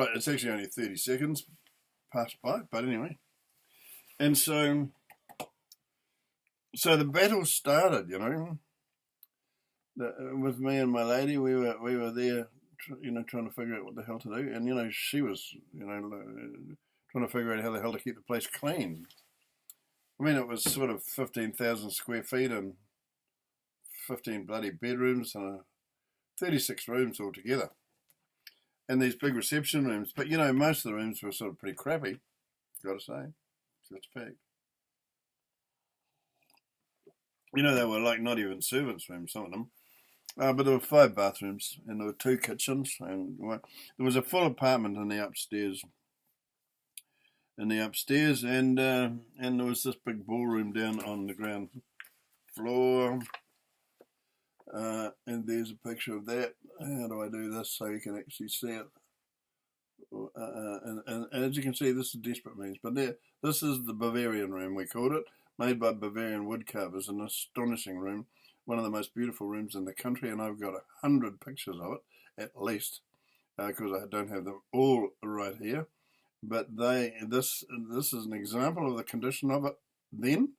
right, it's actually only 30 seconds passed by, but anyway. And so the battle started, with me and my lady. We were there, trying to figure out what the hell to do. And, she was, trying to figure out how the hell to keep the place clean. I mean, it was sort of 15,000 square feet and 15 bloody bedrooms and 36 rooms altogether. And these big reception rooms. But, most of the rooms were sort of pretty crappy, got to say. So it's fact. They were like not even servants' rooms, some of them. But there were 5 bathrooms and there were 2 kitchens. And there was a full apartment in the upstairs. And there was this big ballroom down on the ground floor. And there's a picture of that. How do I do this so you can actually see it? And as you can see, this is desperate means. But this is the Bavarian room, we called it, made by Bavarian woodcarvers. An astonishing room, one of the most beautiful rooms in the country. And I've got 100 pictures of it, at least, because I don't have them all right here. But this is an example of the condition of it then.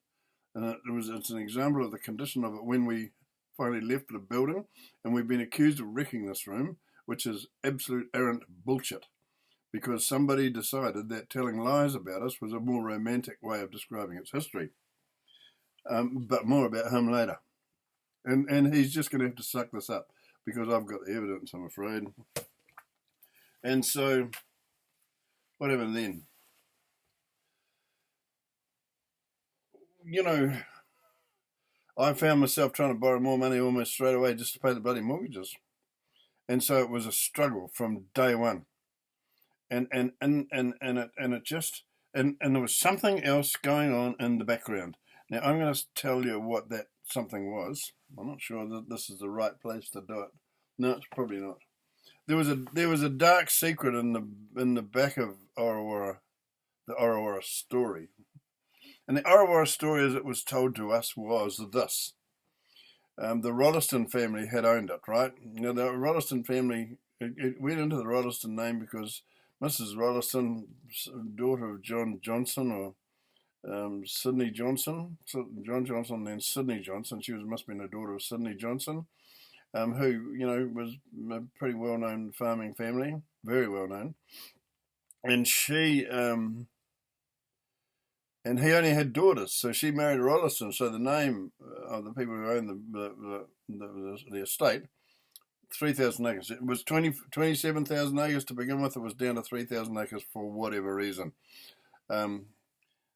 And it's an example of the condition of it when we finally left the building, and we've been accused of wrecking this room, which is absolute errant bullshit, because somebody decided that telling lies about us was a more romantic way of describing its history. But more about him later. And he's just going to have to suck this up, because I've got the evidence, I'm afraid. And so, what happened then? I found myself trying to borrow more money almost straight away just to pay the bloody mortgages. And so it was a struggle from day one. And it just, and there was something else going on in the background. Now, I'm going to tell you what that something was. I'm not sure that this is the right place to do it. No, it's probably not. There was a dark secret in the back of ORUWHARO, the ORUWHARO story. And the ORUWHARO story, as it was told to us, was this. The Rolleston family had owned it, right? Now, the Rolleston family, it went into the Rolleston name because Mrs. Rolleston, daughter of John Johnson, or Sydney Johnson, John Johnson and then Sydney Johnson. She must have been a daughter of Sydney Johnson, who, was a pretty well-known farming family, very well-known. And she... and he only had daughters, so she married a Rolleston. So the name of the people who owned the estate, 3,000 acres. It was 27,000 acres to begin with. It was down to 3,000 acres for whatever reason. And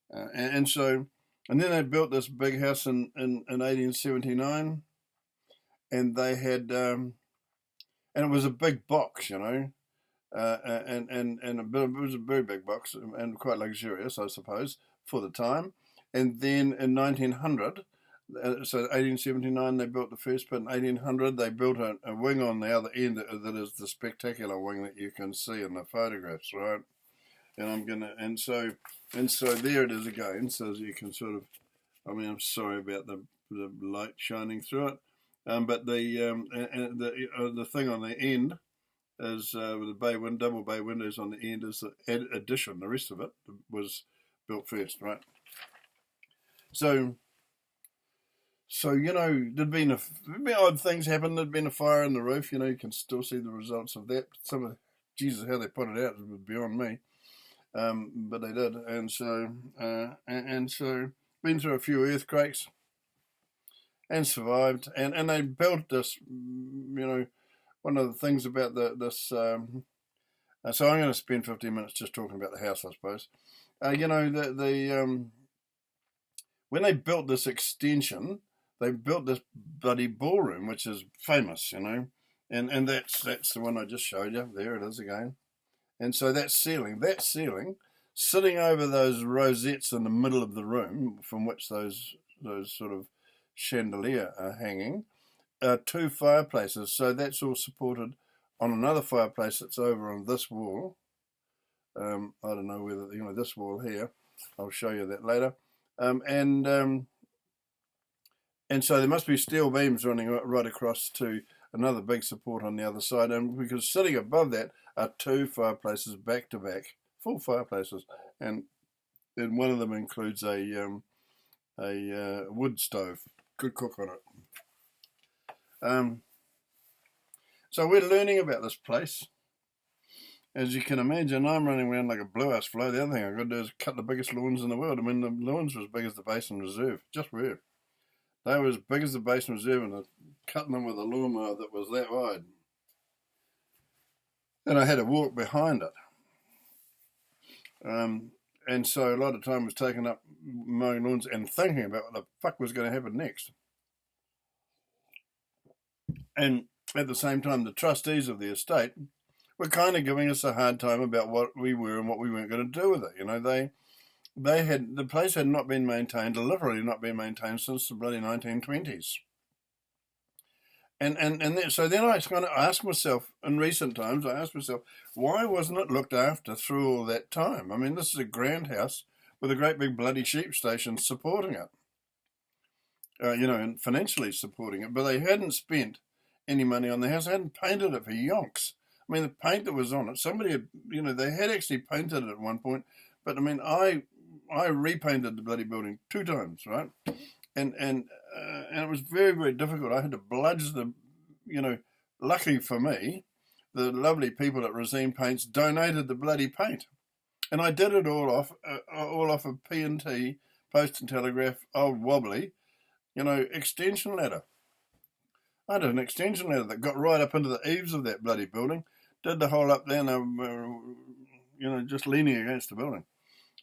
then they built this big house in 1879, and they had, and it was a big box, and it was a very big box and quite luxurious, I suppose, for the time. And then in 1900, so 1879 they built the first bit. In 1800 they built a wing on the other end that is the spectacular wing that you can see in the photographs, right? And so there it is again. So as you can sort of, I'm sorry about the light shining through it, but the thing on the end is with the double bay windows on the end is the addition. The rest of it was built first, right? So there'd been odd things happen. There'd been a fire in the roof. You can still see the results of that. Jesus, how they put it out was beyond me. But they did, and so been through a few earthquakes and survived. And they built this. One of the things about this. So I'm going to spend 15 minutes just talking about the house, I suppose. When they built this extension, they built this bloody ballroom, which is famous, and that's the one I just showed you. There it is again. And so that ceiling, sitting over those rosettes in the middle of the room, from which those sort of chandelier are hanging, are 2 fireplaces. So that's all supported on another fireplace that's over on this wall. I don't know whether this wall here. I'll show you that later. And so there must be steel beams running right across to another big support on the other side, and because sitting above that are two fireplaces back to back, full fireplaces, and one of them includes a wood stove. Could cook on it. So we're learning about this place. As you can imagine, I'm running around like a blue-ass fly. The other thing I've got to do is cut the biggest lawns in the world. I mean, the lawns were as big as the Basin Reserve, just were. They were as big as the Basin Reserve, and I'm cutting them with a lawnmower that was that wide. And I had to walk behind it. And so a lot of time was taken up mowing lawns and thinking about what the fuck was going to happen next. And at the same time, the trustees of the estate were kind of giving us a hard time about what we were and what we weren't going to do with it. You know, the place had not been maintained, literally not been maintained since the bloody 1920s. So then I kind of asked myself, in recent times, why wasn't it looked after through all that time? I mean, this is a grand house with a great big bloody sheep station supporting it, and financially supporting it, but they hadn't spent any money on the house. They hadn't painted it for yonks. I mean, the paint that was on it, somebody had, they had actually painted it at one point, but I mean, I repainted the bloody building 2 times, right? And it was very, very difficult. I had to bludge the, luckily for me, the lovely people at Resine Paints donated the bloody paint. And I did it all off of P&T, Post and Telegraph, old wobbly, extension ladder. I did an extension ladder that got right up into the eaves of that bloody building, did the whole up there, and just leaning against the building.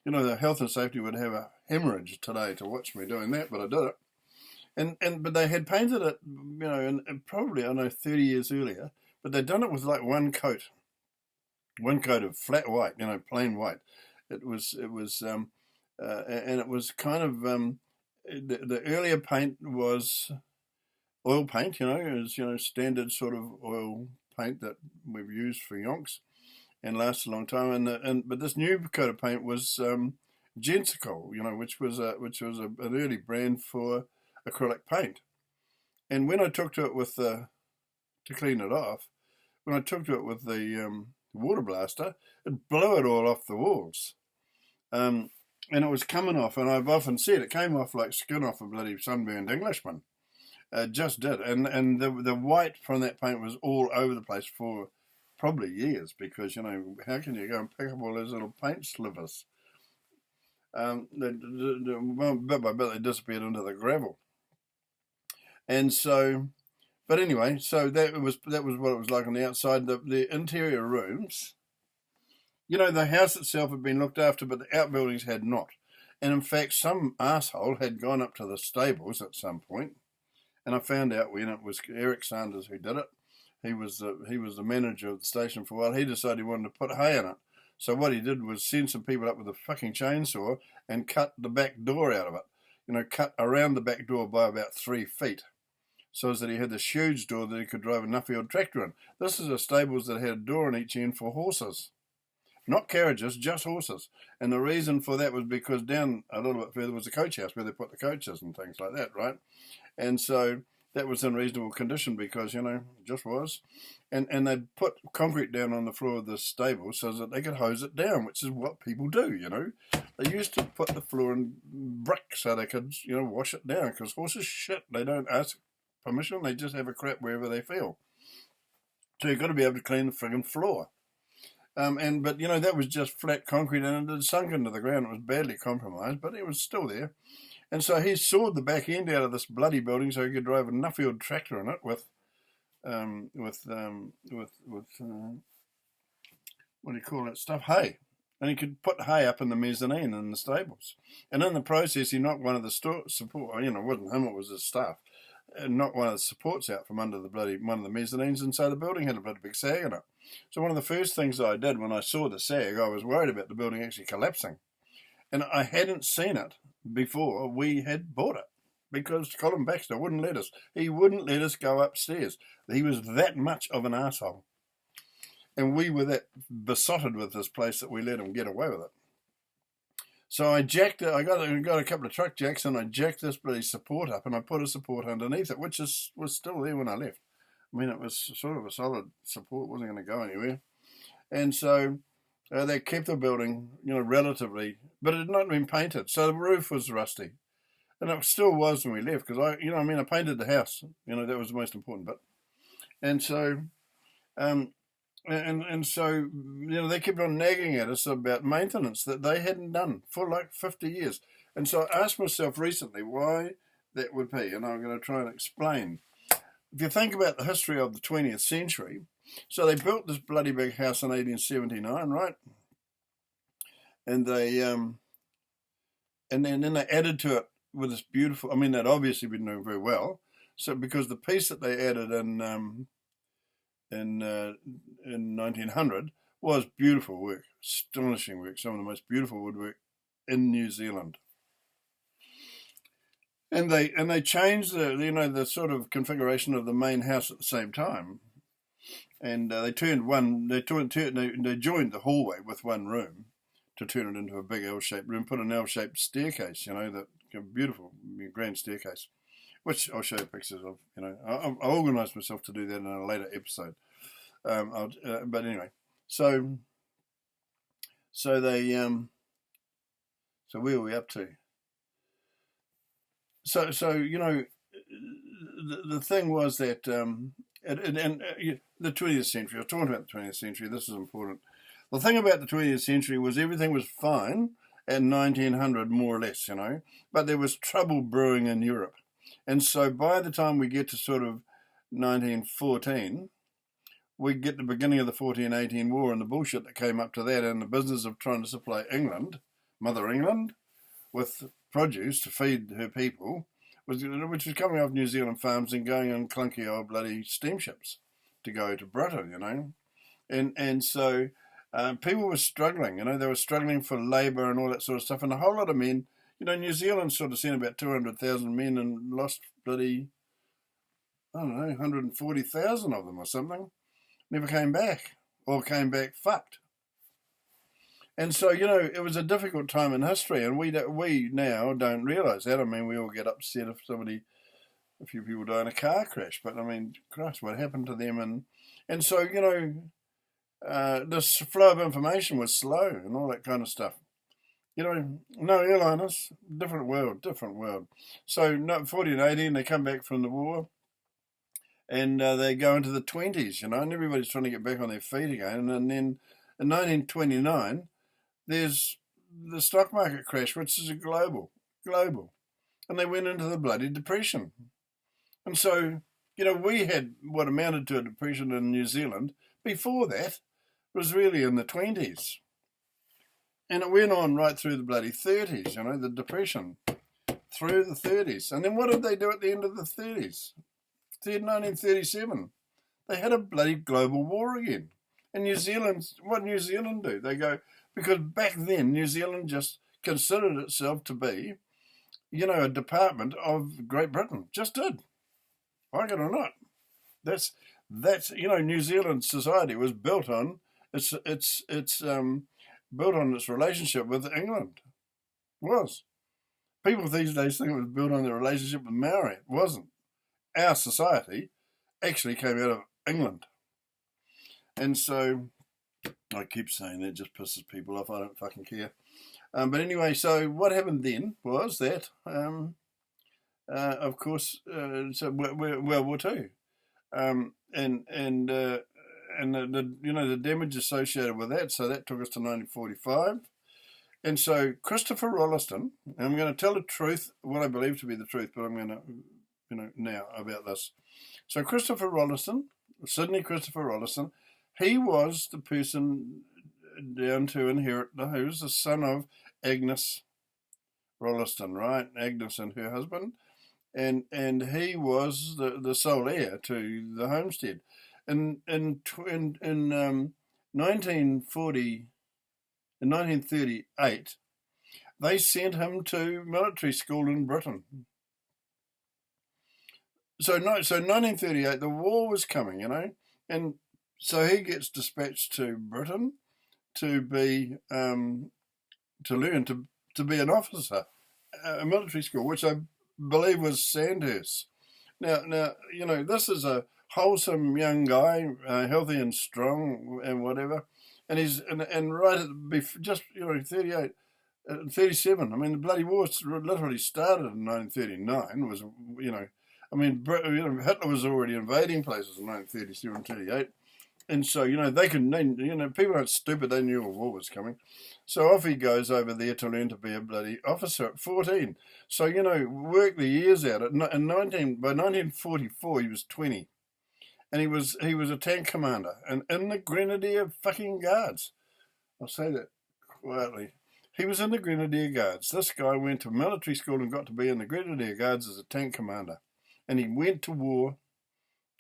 The health and safety would have a hemorrhage today to watch me doing that, but I did it. But they had painted it, and probably, 30 years earlier, but they'd done it with like one coat of flat white, plain white. It was, and it was kind of, the earlier paint was oil paint, is, standard sort of oil paint that we've used for yonks and lasts a long time. But this new coat of paint was Gensical, which was an early brand for acrylic paint. And when I took to it to clean it off, when I took to it with the water blaster, it blew it all off the walls. And it was coming off, and I've often said it came off like skin off a bloody sunburned Englishman. It just did. And the white from that paint was all over the place for probably years, because, how can you go and pick up all those little paint slivers? Bit by bit they disappeared into the gravel. And so, but anyway, so that was what it was like on the outside. The interior rooms, the house itself had been looked after, but the outbuildings had not. And in fact, some asshole had gone up to the stables at some point, and I found out when it was Eric Sanders who did it. He was the manager of the station for a while. He decided he wanted to put hay in it. So what he did was send some people up with a fucking chainsaw and cut the back door out of it. Cut around the back door by about 3 feet, so that he had this huge door that he could drive a Nuffield tractor in. This is a stables that had a door on each end for horses. Not carriages, just horses. And the reason for that was because down a little bit further was a coach house where they put the coaches and things like that, right? And so that was in reasonable condition because, it just was. And they'd put concrete down on the floor of the stable so that they could hose it down, which is what people do, They used to put the floor in brick so they could, wash it down, because horses shit. They don't ask permission. They just have a crap wherever they feel. So you've got to be able to clean the friggin' floor. But that was just flat concrete, and it had sunk into the ground. It was badly compromised, but it was still there. And so he sawed the back end out of this bloody building so he could drive a Nuffield tractor in it with what do you call that stuff? Hay. And he could put hay up in the mezzanine in the stables. And in the process, he knocked one of the support, it wasn't him, it was his staff, and knocked one of the supports out from under one of the mezzanines, and so the building had a bloody big sag in it. So one of the first things I did when I saw the sag, I was worried about the building actually collapsing. And I hadn't seen it before we had bought it, because Colin Baxter wouldn't let us. He wouldn't let us go upstairs. He was that much of an asshole. And we were that besotted with this place that we let him get away with it. So I jacked it. I got a couple of truck jacks, and I jacked this bloody support up, and I put a support underneath it, which was still there when I left. I mean, it was sort of a solid support, wasn't going to go anywhere. And so they kept the building, relatively, but it had not been painted. So the roof was rusty. And it still was when we left because I painted the house. That was the most important bit. And so, and so, they kept on nagging at us about maintenance that they hadn't done for like 50 years. And so I asked myself recently why that would be, and I'm going to try and explain. If you think about the history of the 20th century, so they built this bloody big house in 1879, right? And they, and then they added to it with this beautiful. I mean, they'd obviously been doing very well. So because the piece that they added in 1900 was beautiful work, astonishing work, some of the most beautiful woodwork in New Zealand. And they changed the sort of configuration of the main house at the same time, and they joined the hallway with one room to turn it into a big L-shaped room. Put an L-shaped staircase, that beautiful grand staircase, which I'll show you pictures of. I organised myself to do that in a later episode. But anyway, so they so where are we up to? So the thing was that the 20th century. I was talking about the 20th century. This is important. The thing about the 20th century was everything was fine in 1900, more or less, but there was trouble brewing in Europe, and so by the time we get to sort of 1914, we get the beginning of the 1418 war and the bullshit that came up to that, and the business of trying to supply England, Mother England, with produce to feed her people, which was coming off New Zealand farms and going on clunky old bloody steamships to go to Britain, and so people were struggling, they were struggling for labour and all that sort of stuff, and a whole lot of men, New Zealand sort of sent about 200,000 men and lost bloody, 140,000 of them or something, never came back, or came back fucked. And so, it was a difficult time in history, and we now don't realise that. I mean, we all get upset if a few people die in a car crash, but I mean, Christ, what happened to them? And so, this flow of information was slow and all that kind of stuff. No airliners, different world. So, 1418, they come back from the war, and they go into the 20s, and everybody's trying to get back on their feet again. And then in 1929, there's the stock market crash, which is a global, and they went into the bloody depression. And so, we had what amounted to a depression in New Zealand before that, was really in the 20s. And it went on right through the bloody 30s, the depression, through the 30s. And then what did they do at the end of the 30s? 1937, they had a bloody global war again. And what New Zealand do? They go, because back then New Zealand just considered itself to be, a department of Great Britain. Just did. Like it or not. That's New Zealand society was built on it's built on its relationship with England. It was. People these days think it was built on their relationship with Maori. It wasn't. Our society actually came out of England. And so, I keep saying that, just pisses people off. I don't fucking care. But anyway, so what happened then was that, of course, so World War II, and the damage associated with that. So that took us to 1945, and so Christopher Rolliston. And I'm going to tell the truth, what I believe to be the truth, but I'm going to, now about this. So Christopher Rolliston, Sydney Christopher Rolliston. He was the person down to inherit. He was the son of Agnes Rolliston, right? Agnes and her husband, and he was the sole heir to the homestead. In 1938, they sent him to military school in Britain. So 1938, the war was coming, and so he gets dispatched to Britain to be to learn to be an officer, a military school, which I believe was Sandhurst. Now, this is a wholesome young guy, healthy and strong and whatever. And he's and right at just 38, 37. I mean, the bloody war literally started in 1939. Was I mean, Hitler was already invading places in 1937, 38. And so, people aren't stupid. They knew a war was coming. So off he goes over there to learn to be a bloody officer at 14. So, work the years out. By 1944, he was 20. And he was a tank commander and in the Grenadier fucking Guards. I'll say that quietly. He was in the Grenadier Guards. This guy went to military school and got to be in the Grenadier Guards as a tank commander. And he went to war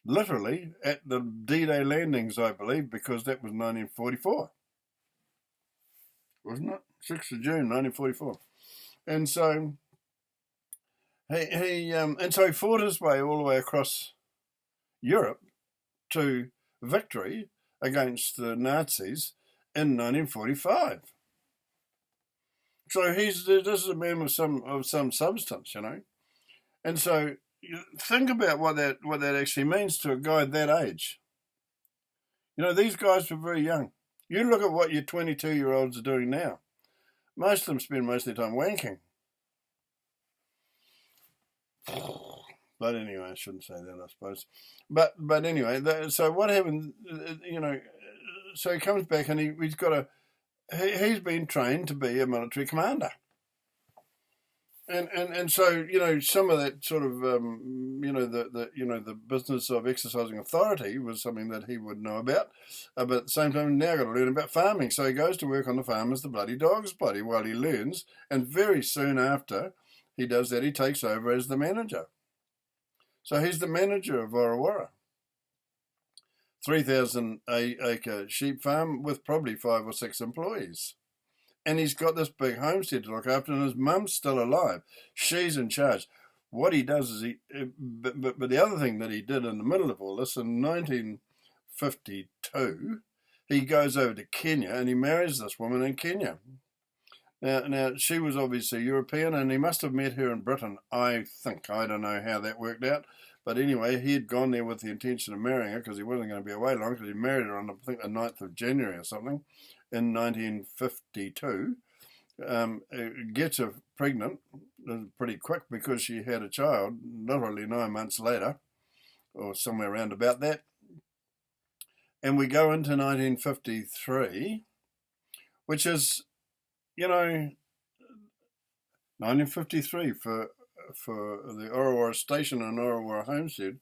literally at the D-Day landings, I believe, because that was 1944. Wasn't it? 6th of June, 1944. And so he fought his way all the way across Europe to victory against the Nazis in 1945. So this is a man with some substance, And so think about what that actually means to a guy that age. These guys were very young. You look at what your 22-year-olds are doing now. Most of them spend most of their time wanking. But anyway, I shouldn't say that, I suppose. But anyway, so what happened? So he comes back and he's been trained to be a military commander. And so some of that sort of the business of exercising authority was something that he would know about, but at the same time now got to learn about farming. So he goes to work on the farm as the bloody dog's buddy while he learns, and very soon after he does that, he takes over as the manager. So he's the manager of ORUAWHARO, 3,000-acre sheep farm with probably 5 or 6 employees. And he's got this big homestead to look after, and his mum's still alive. She's in charge. What he does is but the other thing that he did in the middle of all this, in 1952, he goes over to Kenya and he marries this woman in Kenya. Now she was obviously European, and he must have met her in Britain, I think. I don't know how that worked out. But anyway, he had gone there with the intention of marrying her because he wasn't going to be away long, because he married her on, I think, the 9th of January or something in 1952. Gets her pregnant pretty quick because she had a child literally 9 months later, or somewhere around about that. And we go into 1953, which is, 1953 for the ORUAWHARO station and ORUAWHARO homestead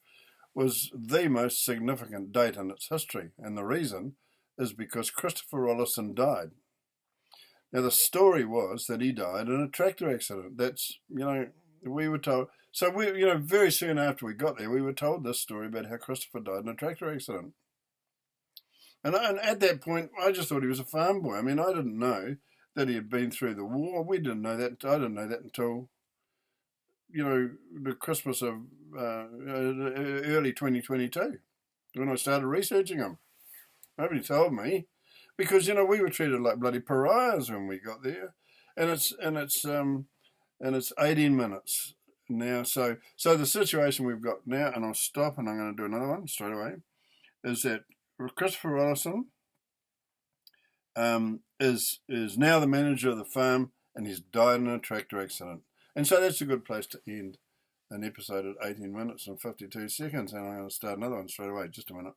was the most significant date in its history. And the reason is because Christopher Rollison died. Now, the story was that he died in a tractor accident. That's, we were told. So, very soon after we got there, we were told this story about how Christopher died in a tractor accident. And at that point, I just thought he was a farm boy. I mean, I didn't know that he had been through the war. We didn't know that. I didn't know that until, the Christmas of early 2022, when I started researching him. Nobody told me, because we were treated like bloody pariahs when we got there, and it's 18 minutes now. So the situation we've got now, and I'll stop, and I'm going to do another one straight away, is that Christopher Rollison is now the manager of the farm, and he's died in a tractor accident. And so that's a good place to end an episode at 18 minutes and 52 seconds, and I'm going to start another one straight away. Just a minute.